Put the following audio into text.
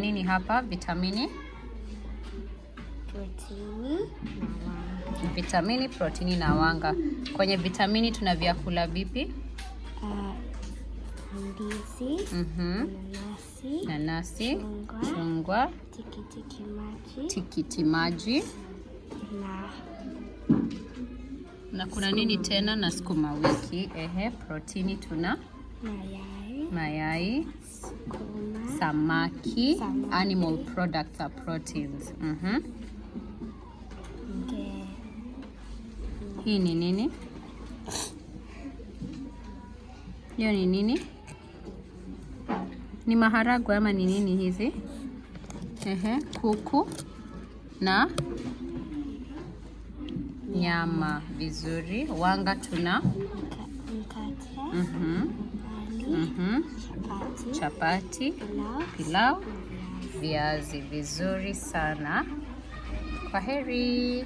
Nini hapa? Vitamini, protini na wanga. Kwenye vitamini tuna vyakula vipi? Ndizi, nanasi, chungwa, tikiti maji na kuna nini tena? Na sukuma wiki. Protini tuna mayai, samaki. Animal products are proteins. Hii ni nini? Hiyo ni nini? Ni maharagwe ama ni nini hizi? Kuku na nyama. Vizuri. Wanga tuna chapati, pilau, viazi. Vizuri sana. Kwaheri.